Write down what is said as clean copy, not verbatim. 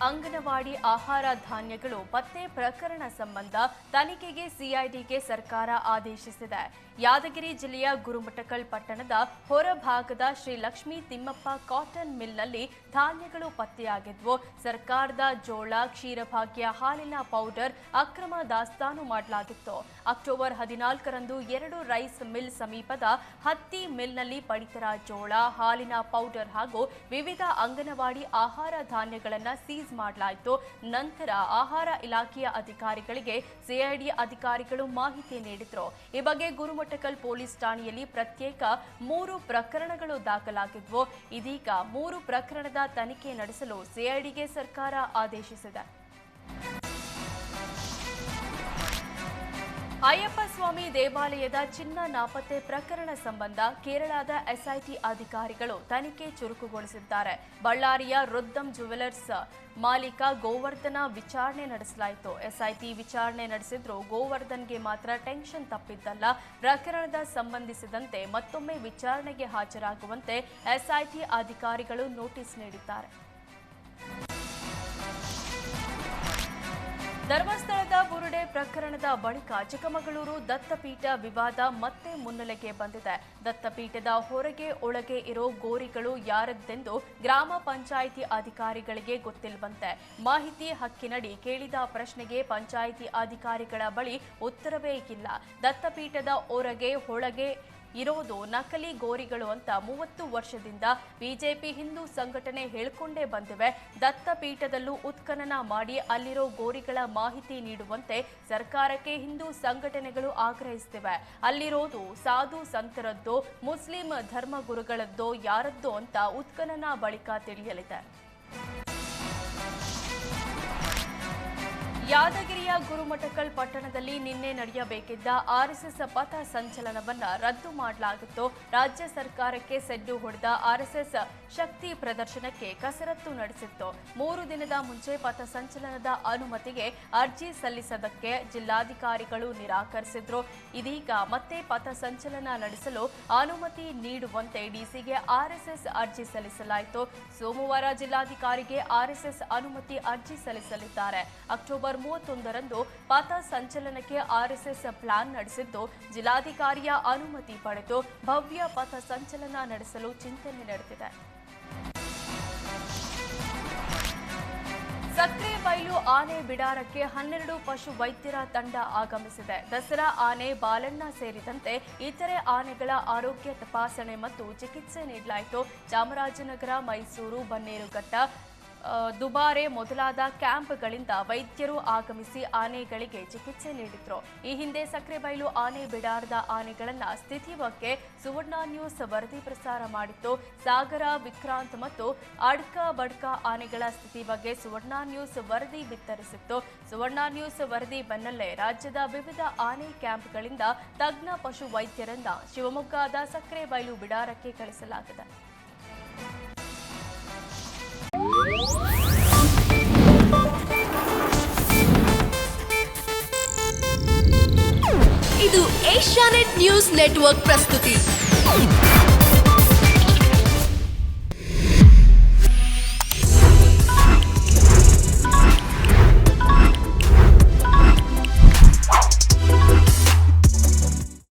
ಅಂಗನವಾಡಿ ಆಹಾರ ಧಾನ್ಯಗಳು ಪತ್ತೆ ಪ್ರಕರಣ ಸಂಬಂಧ ತನಿಖೆಗೆ ಸಿಐಡಿಗೆ ಸರ್ಕಾರ ಆದೇಶಿಸಿದೆ. ಯಾದಗಿರಿ ಜಿಲ್ಲೆಯ ಗುರುಮಠಕಲ್ ಪಟ್ಟಣದ ಹೊರಭಾಗದ ಶ್ರೀ ಲಕ್ಷ್ಮೀ ತಿಮ್ಮಪ್ಪ ಕಾಟನ್ ಮಿಲ್ನಲ್ಲಿ ಧಾನ್ಯಗಳು ಪತ್ತೆಯಾಗಿದ್ವು. ಸರ್ಕಾರದ ಜೋಳ, ಕ್ಷೀರಭಾಗ್ಯ ಹಾಲಿನ ಪೌಡರ್ ಅಕ್ರಮ ದಾಸ್ತಾನು ಮಾಡಲಾಗಿತ್ತು. ಅಕ್ಟೋಬರ್ 14ರಂದು 2 ರೈಸ್ ಮಿಲ್ ಸಮೀಪದ ಹತ್ತಿ ಮಿಲ್ನಲ್ಲಿ ಪಡಿತರ ಜೋಳ, ಹಾಲಿನ ಪೌಡರ್ ಹಾಗೂ ವಿವಿಧ ಅಂಗನವಾಡಿ ಆಹಾರ ಧಾನ್ಯಗಳನ್ನು ಸೀಸ್ ಮಾಡಲಾಯಿತು. ನಂತರ ಆಹಾರ ಇಲಾಖೆಯ ಅಧಿಕಾರಿಗಳಿಗೆ ಸಿಐಡಿ ಅಧಿಕಾರಿಗಳು ಮಾಹಿತಿ ನೀಡಿದರು. ಈ ಬಗ್ಗೆ ಗುರುಮಠಕಲ್ ಪೊಲೀಸ್ ಠಾಣೆಯಲ್ಲಿ ಪ್ರತ್ಯೇಕ 3 ಪ್ರಕರಣಗಳು ದಾಖಲಾಗಿದ್ವು. ಇದೀಗ 3 ಪ್ರಕರಣದ ತನಿಖೆ ನಡೆಸಲು ಸಿಐಡಿಗೆ ಸರ್ಕಾರ ಆದೇಶಿಸಿದೆ. ಅಯ್ಯಪ್ಪ ಸ್ವಾಮಿ ದೇವಾಲಯದ ಚಿನ್ನ ನಾಪತ್ತೆ ಪ್ರಕರಣ ಸಂಬಂಧ ಕೇರಳದ ಎಸ್ಐಟಿ ಅಧಿಕಾರಿಗಳು ತನಿಖೆ ಚುರುಕುಗೊಳಿಸಿದ್ದಾರೆ. ಬಳ್ಳಾರಿಯ ರುದ್ದಂ ಜ್ಯುವೆಲರ್ಸ್ ಮಾಲೀಕ ಗೋವರ್ಧನ ವಿಚಾರಣೆ ನಡೆಸಲಾಯಿತು. ಎಸ್ಐಟಿ ವಿಚಾರಣೆ ನಡೆಸಿದ್ರು ಗೋವರ್ಧನ್ಗೆ ಮಾತ್ರ ಟೆನ್ಷನ್ ತಪ್ಪಿದ್ದಲ್ಲ. ಪ್ರಕರಣದ ಸಂಬಂಧಿಸಿದಂತೆ ಮತ್ತೊಮ್ಮೆ ವಿಚಾರಣೆಗೆ ಹಾಜರಾಗುವಂತೆ ಎಸ್ಐಟಿ ಅಧಿಕಾರಿಗಳು ನೋಟಿಸ್ ನೀಡಿದ್ದಾರೆ. ಧರ್ಮಸ್ಥಳದ ಬುರುಡೆ ಪ್ರಕರಣದ ಬಳಿಕ ಚಿಕ್ಕಮಗಳೂರು ದತ್ತಪೀಠ ವಿವಾದ ಮತ್ತೆ ಮುನ್ನೆಲೆಗೆ ಬಂದಿದೆ. ದತ್ತಪೀಠದ ಹೊರಗೆ ಒಳಗೆ ಇರೋ ಗೋರಿಗಳು ಯಾರದ್ದೆಂದು ಗ್ರಾಮ ಪಂಚಾಯಿತಿ ಅಧಿಕಾರಿಗಳಿಗೆ ಗೊತ್ತಿಲ್ವಂತೆ. ಮಾಹಿತಿ ಹಕ್ಕಿನಡಿ ಕೇಳಿದ ಪ್ರಶ್ನೆಗೆ ಪಂಚಾಯಿತಿ ಅಧಿಕಾರಿಗಳ ಬಳಿ ಉತ್ತರವೇ ಇಲ್ಲ. ದತ್ತಪೀಠದ ಹೊರಗೆ ಒಳಗೆ ಇರೋದು ನಕಲಿ ಗೋರಿಗಳು ಅಂತ 30 ವರ್ಷದಿಂದ ಬಿಜೆಪಿ ಹಿಂದೂ ಸಂಘಟನೆ ಹೇಳಿಕೊಂಡೇ ಬಂದಿವೆ. ದತ್ತಪೀಠದಲ್ಲೂ ಉತ್ಖನನ ಮಾಡಿ ಅಲ್ಲಿರೋ ಗೋರಿಗಳ ಮಾಹಿತಿ ನೀಡುವಂತೆ ಸರ್ಕಾರಕ್ಕೆ ಹಿಂದೂ ಸಂಘಟನೆಗಳು ಆಗ್ರಹಿಸುತ್ತಿವೆ. ಅಲ್ಲಿರೋದು ಸಾಧು ಸಂತರದ್ದೋ ಮುಸ್ಲಿಂ ಧರ್ಮಗುರುಗಳದ್ದೋ ಯಾರದ್ದೋ ಅಂತ ಉತ್ಖನನ ಬಳಿಕ ತಿಳಿಯಲಿದೆ. ಯಾದಗಿರಿಯ ಗುರುಮಠಕಲ್ ಪಟ್ಟಣದಲ್ಲಿ ನಿನ್ನೆ ನಡೆಯಬೇಕಿದ್ದ ಆರ್ಎಸ್ಎಸ್ ಪಥ ಸಂಚಲನವನ್ನು ರದ್ದು ಮಾಡಲಾಗಿತ್ತು. ರಾಜ್ಯ ಸರ್ಕಾರಕ್ಕೆ ಸೆಡ್ಡು ಹೊಡೆದ ಆರ್ಎಸ್ಎಸ್ ಶಕ್ತಿ ಪ್ರದರ್ಶನಕ್ಕೆ ಕಸರತ್ತು ನಡೆಸಿತ್ತು. 3 ದಿನದ ಮುಂಚೆ ಪಥ ಸಂಚಲನದ ಅನುಮತಿಗೆ ಅರ್ಜಿ ಸಲ್ಲಿಸದಕ್ಕೆ ಜಿಲ್ಲಾಧಿಕಾರಿಗಳು ನಿರಾಕರಿಸಿದ್ರು. ಇದೀಗ ಮತ್ತೆ ಪಥ ಸಂಚಲನ ನಡೆಸಲು ಅನುಮತಿ ನೀಡುವಂತೆ ಡಿಸಿಗೆ ಆರ್ಎಸ್ಎಸ್ ಅರ್ಜಿ ಸಲ್ಲಿಸಲಾಯಿತು. ಸೋಮವಾರ ಜಿಲ್ಲಾಧಿಕಾರಿಗೆ ಆರ್ಎಸ್ಎಸ್ ಅನುಮತಿ ಅರ್ಜಿ ಸಲ್ಲಿಸಲಿದ್ದಾರೆ. ಅಕ್ಟೋಬರ್ 31ರಂದು ಪಥ ಸಂಚಲನಕ್ಕೆ ಆರ್ಎಸ್ಎಸ್ ಪ್ಲಾನ್ ನಡೆಸಿದ್ದು ಜಿಲ್ಲಾಧಿಕಾರಿಯ ಅನುಮತಿ ಪಡೆದು ಭವ್ಯ ಪಥ ಸಂಚಲನ ನಡೆಸಲು ಚಿಂತನೆ ನಡೆದಿದೆ. ಸಕ್ರೆಬೈಲು ಆನೆ ಬಿಡಾರಕ್ಕೆ 12 ಪಶು ವೈದ್ಯರ ತಂಡ ಆಗಮಿಸಿದೆ. ದಸರಾ ಆನೆ ಬಾಲಣ್ಣ ಸೇರಿದಂತೆ ಇತರೆ ಆನೆಗಳ ಆರೋಗ್ಯ ತಪಾಸಣೆ ಮತ್ತು ಚಿಕಿತ್ಸೆ ನೀಡಲಾಯಿತು. ಚಾಮರಾಜನಗರ, ಮೈಸೂರು, ಬನ್ನೇರುಘಟ್ಟ, ದುಬಾರೆ ಮೊದಲಾದ ಕ್ಯಾಂಪ್ಗಳಿಂದ ವೈದ್ಯರು ಆಗಮಿಸಿ ಆನೆಗಳಿಗೆ ಚಿಕಿತ್ಸೆ ನೀಡಿದ್ರು. ಈ ಹಿಂದೆ ಸಕ್ರೆಬೈಲು ಆನೆ ಬಿಡಾರದ ಆನೆಗಳನ್ನ ಸ್ಥಿತಿ ಬಗ್ಗೆ ಸುವರ್ಣ ನ್ಯೂಸ್ ವರದಿ ಪ್ರಸಾರ ಮಾಡಿತ್ತು. ಸಾಗರ, ವಿಕ್ರಾಂತ್ ಮತ್ತು ಅಡ್ಕ ಬಡ್ಕ ಆನೆಗಳ ಸ್ಥಿತಿ ಬಗ್ಗೆ ಸುವರ್ಣ ನ್ಯೂಸ್ ವರದಿ ಬಿತ್ತರಿಸಿತ್ತು. ಸುವರ್ಣ ನ್ಯೂಸ್ ವರದಿ ಬೆನ್ನಲ್ಲೇ ರಾಜ್ಯದ ವಿವಿಧ ಆನೆ ಕ್ಯಾಂಪ್ಗಳಿಂದ ತಜ್ಞ ಪಶು ವೈದ್ಯರನ್ನ ಶಿವಮೊಗ್ಗದ ಸಕ್ರೆಬೈಲು ಬಿಡಾರಕ್ಕೆ ಕಳಿಸಲಾಗಿದೆ. ಇದು ಏಷ್ಯಾನೆಟ್ ನ್ಯೂಸ್ ನೆಟ್ವರ್ಕ್ ಪ್ರಸ್ತುತಿ.